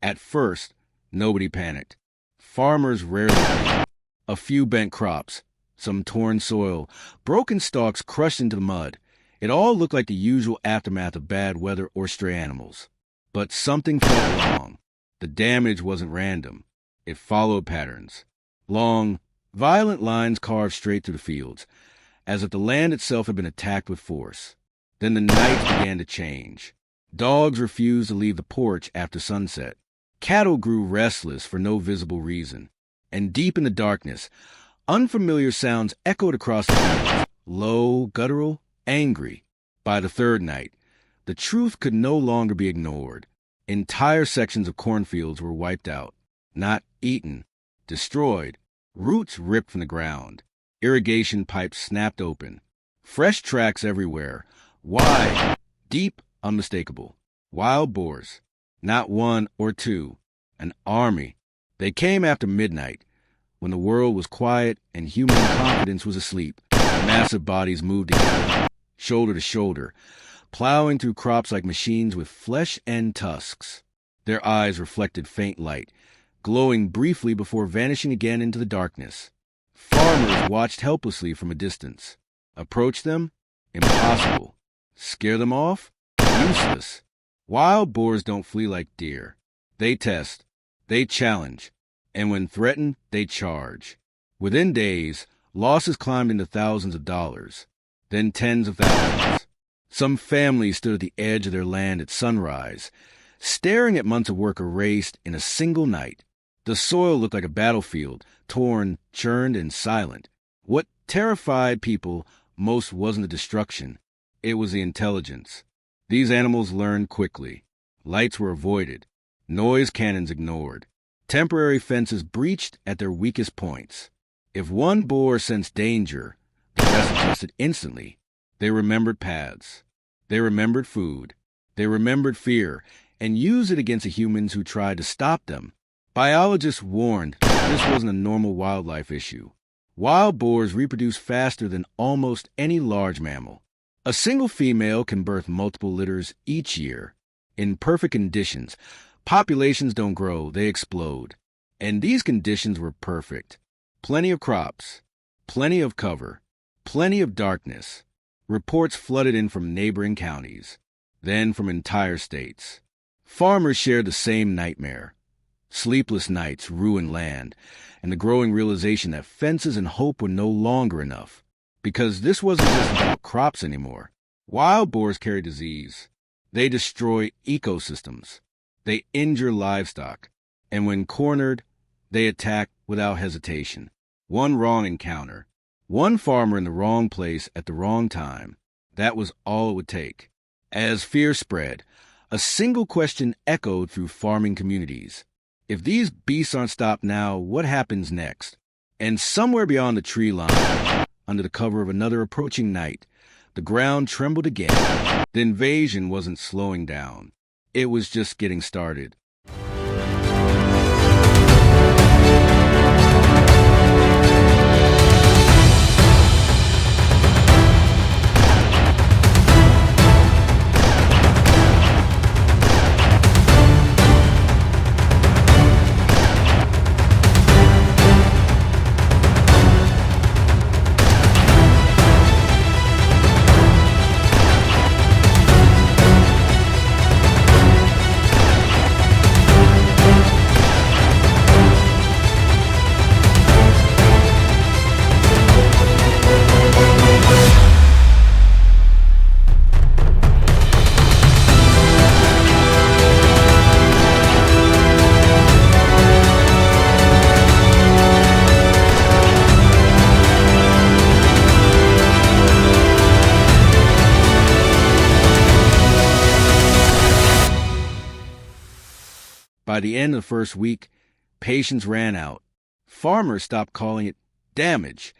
At first, nobody panicked. Farmers rarely did. A few bent crops, some torn soil, broken stalks crushed into the mud. It all looked like the usual aftermath of bad weather or stray animals. But something felt wrong. The damage wasn't random. It followed patterns. Long, violent lines carved straight through the fields, as if the land itself had been attacked with force. Then the nights began to change. Dogs refused to leave the porch after sunset. Cattle grew restless for no visible reason. And deep in the darkness, unfamiliar sounds echoed across the fields, low, guttural, angry. By the third night, the truth could no longer be ignored. Entire sections of cornfields were wiped out, not eaten, destroyed, roots ripped from the ground, irrigation pipes snapped open, fresh tracks everywhere, wide, deep, unmistakable. Wild boars, not one or two, an army. They came after midnight, when the world was quiet and human confidence was asleep. Massive bodies moved together, shoulder to shoulder, plowing through crops like machines with flesh and tusks. Their eyes reflected faint light, glowing briefly before vanishing again into the darkness. Farmers watched helplessly from a distance. Approach them? Impossible. Scare them off? Useless. Wild boars don't flee like deer. They test. They challenge. And when threatened, they charge. Within days, losses climbed into thousands of dollars, then tens of thousands. Some families stood at the edge of their land at sunrise, staring at months of work erased in a single night. The soil looked like a battlefield, torn, churned, and silent. What terrified people most wasn't the destruction. It was the intelligence. These animals learned quickly. Lights were avoided. Noise cannons ignored. Temporary fences breached at their weakest points. If one boar sensed danger, the rest adjusted instantly. They remembered paths. They remembered food. They remembered fear, and used it against the humans who tried to stop them. Biologists warned this wasn't a normal wildlife issue. Wild boars reproduce faster than almost any large mammal. A single female can birth multiple litters each year. In perfect conditions, populations don't grow, they explode. And these conditions were perfect. Plenty of crops, plenty of cover, plenty of darkness. Reports flooded in from neighboring counties, then from entire states. Farmers shared the same nightmare. Sleepless nights ruined land, and the growing realization that fences and hope were no longer enough. Because this wasn't just about crops anymore. Wild boars carry disease. They destroy ecosystems. They injure livestock. And when cornered, they attack without hesitation. One wrong encounter. One farmer in the wrong place at the wrong time. That was all it would take. As fear spread, a single question echoed through farming communities. If these beasts aren't stopped now, what happens next? And somewhere beyond the tree line, under the cover of another approaching night, the ground trembled again. The invasion wasn't slowing down. It was just getting started. By the end of the first week, patience ran out. Farmers stopped calling it damage.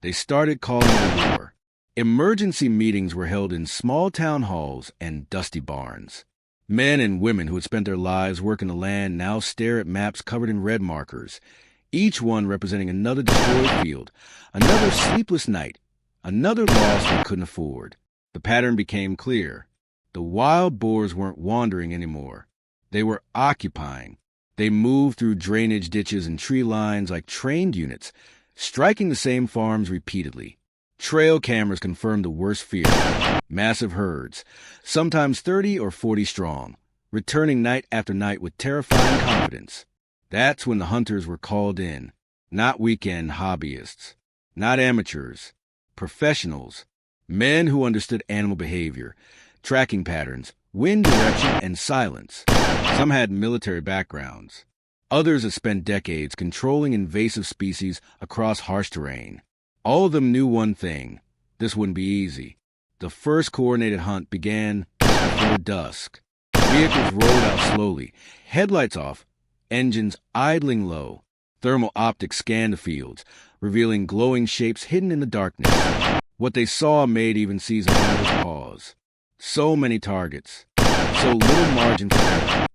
They started calling it war. Emergency meetings were held in small town halls and dusty barns. Men and women who had spent their lives working the land now stare at maps covered in red markers, each one representing another destroyed field, another sleepless night, another loss they couldn't afford. The pattern became clear. The wild boars weren't wandering anymore. They were occupying. They moved through drainage ditches and tree lines like trained units, striking the same farms repeatedly. Trail cameras confirmed the worst fear: massive herds, sometimes 30 or 40 strong, returning night after night with terrifying confidence. That's when the hunters were called in. Not weekend hobbyists, not amateurs, professionals, men who understood animal behavior, tracking patterns, wind direction, and silence. Some had military backgrounds. Others had spent decades controlling invasive species across harsh terrain. All of them knew one thing: this wouldn't be easy. The first coordinated hunt began before dusk. Vehicles rolled out slowly, headlights off, engines idling low. Thermal optics scanned the fields, revealing glowing shapes hidden in the darkness. What they saw made even seasoned hunters pause. So many targets, so little margin for error.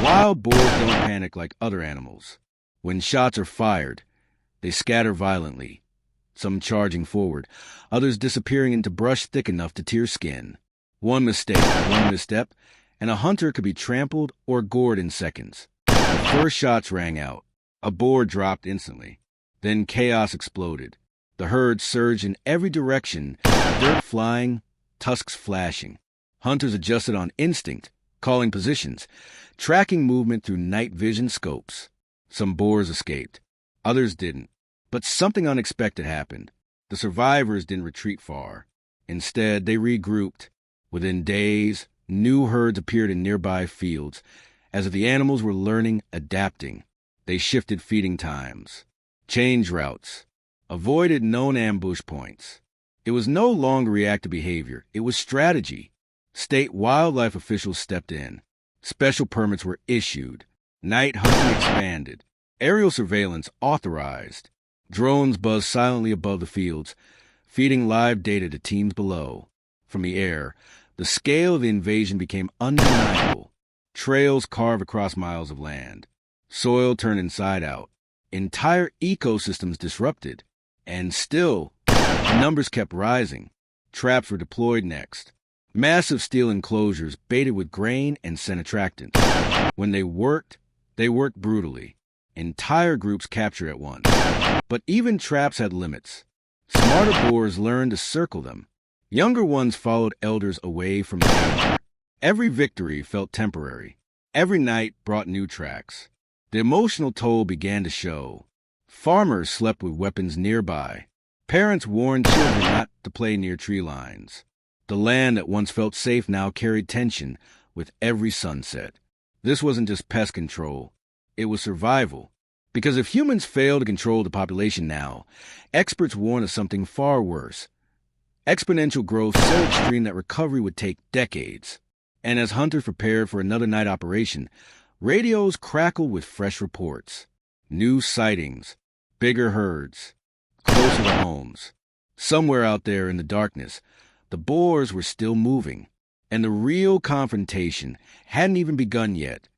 Wild boars don't panic like other animals. When shots are fired, they scatter violently, some charging forward, others disappearing into brush thick enough to tear skin. One mistake, one misstep, and a hunter could be trampled or gored in seconds. The first shots rang out. A boar dropped instantly. Then chaos exploded. The herd surged in every direction, dirt flying, tusks flashing. Hunters adjusted on instinct, calling positions, tracking movement through night vision scopes. Some boars escaped. Others didn't. But something unexpected happened. The survivors didn't retreat far. Instead, they regrouped. Within days, new herds appeared in nearby fields, as if the animals were learning, adapting. They shifted feeding times, changed routes, avoided known ambush points. It was no longer reactive behavior. It was strategy. State wildlife officials stepped in. Special permits were issued. Night hunting expanded. Aerial surveillance authorized. Drones buzzed silently above the fields, feeding live data to teams below. From the air, the scale of the invasion became undeniable. Trails carved across miles of land. Soil turned inside out. Entire ecosystems disrupted. And still, the numbers kept rising. Traps were deployed next. Massive steel enclosures baited with grain and scent attractants. When they worked brutally. Entire groups captured at once. But even traps had limits. Smarter boars learned to circle them. Younger ones followed elders away from danger. Every victory felt temporary. Every night brought new tracks. The emotional toll began to show. Farmers slept with weapons nearby. Parents warned children not to play near tree lines. The land that once felt safe now carried tension with every sunset. This wasn't just pest control. It was survival. Because if humans fail to control the population now, experts warn of something far worse. Exponential growth so extreme that recovery would take decades. And as hunters prepared for another night operation, radios crackled with fresh reports. New sightings, bigger herds, closer to homes. Somewhere out there in the darkness, the boars were still moving, and the real confrontation hadn't even begun yet.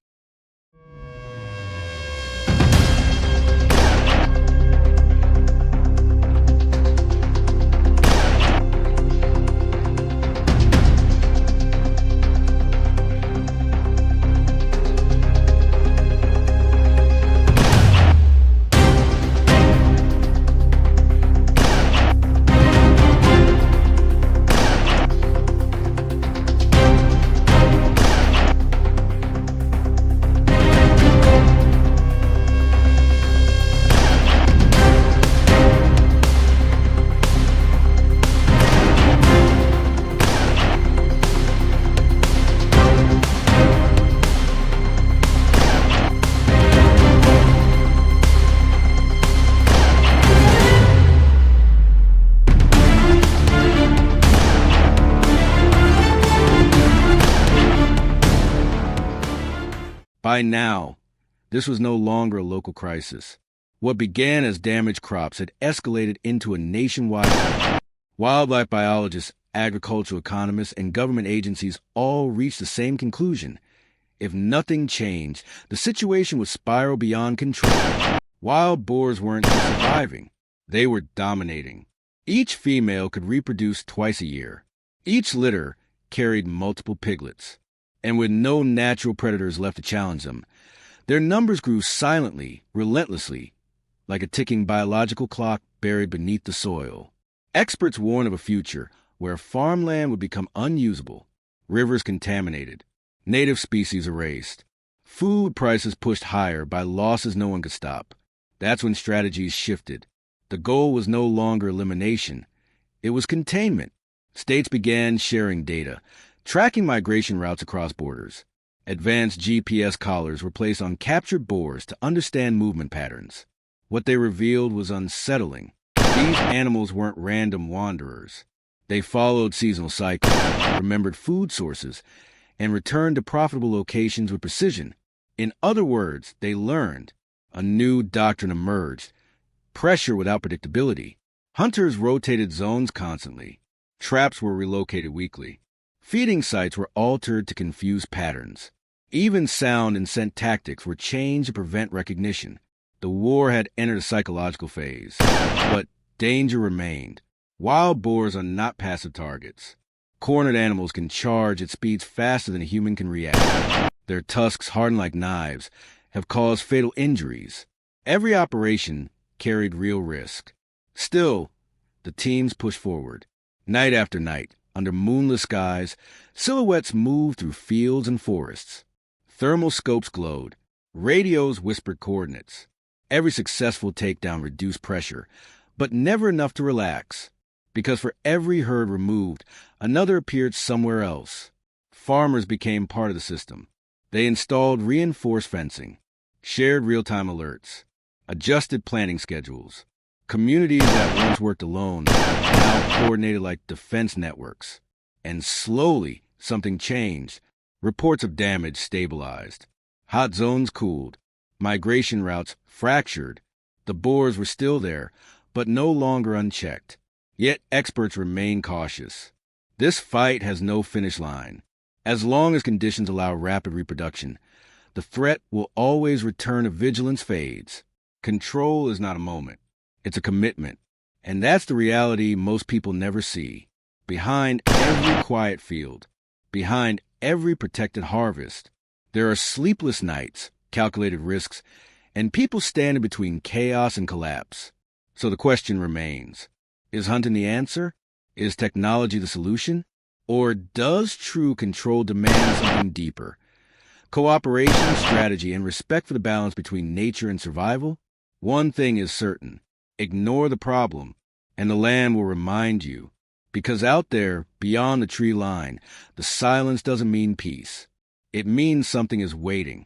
By now, this was no longer a local crisis. What began as damaged crops had escalated into a nationwide one. Wildlife biologists, agricultural economists, and government agencies all reached the same conclusion. If nothing changed, the situation would spiral beyond control. Wild boars weren't just surviving. They were dominating. Each female could reproduce twice a year. Each litter carried multiple piglets. And with no natural predators left to challenge them, Their numbers grew silently, relentlessly, like a ticking biological clock buried beneath the soil. Experts warn of a future where farmland would become unusable, rivers contaminated, native species erased, food prices pushed higher by losses no one could stop. That's when strategies shifted. The goal was no longer elimination. It was containment. States began sharing data, tracking migration routes across borders. Advanced GPS collars were placed on captured boars to understand movement patterns. What they revealed was unsettling. These animals weren't random wanderers. They followed seasonal cycles, remembered food sources, and returned to profitable locations with precision. In other words, they learned. A new doctrine emerged: pressure without predictability. Hunters rotated zones constantly. Traps were relocated weekly. Feeding sites were altered to confuse patterns. Even sound and scent tactics were changed to prevent recognition. The war had entered a psychological phase, but danger remained. Wild boars are not passive targets. Cornered animals can charge at speeds faster than a human can react. Their tusks, hardened like knives, have caused fatal injuries. Every operation carried real risk. Still, the teams pushed forward. Night after night, under moonless skies, silhouettes moved through fields and forests. Thermal scopes glowed. Radios whispered coordinates. Every successful takedown reduced pressure, but never enough to relax. Because for every herd removed, another appeared somewhere else. Farmers became part of the system. They installed reinforced fencing, shared real-time alerts, adjusted planting schedules. Communities that once worked alone now coordinated like defense networks. And slowly, something changed. Reports of damage stabilized. Hot zones cooled. Migration routes fractured. The boars were still there, but no longer unchecked. Yet experts remain cautious. This fight has no finish line. As long as conditions allow rapid reproduction, the threat will always return if vigilance fades. Control is not a moment. It's a commitment. And that's the reality most people never see. Behind every quiet field, behind every protected harvest, there are sleepless nights, calculated risks, and people standing between chaos and collapse. So the question remains: is hunting the answer? Is technology the solution? Or does true control demand something deeper? Cooperation, strategy, and respect for the balance between nature and survival? One thing is certain: ignore the problem, and the land will remind you. Because out there, beyond the tree line, the silence doesn't mean peace. It means something is waiting.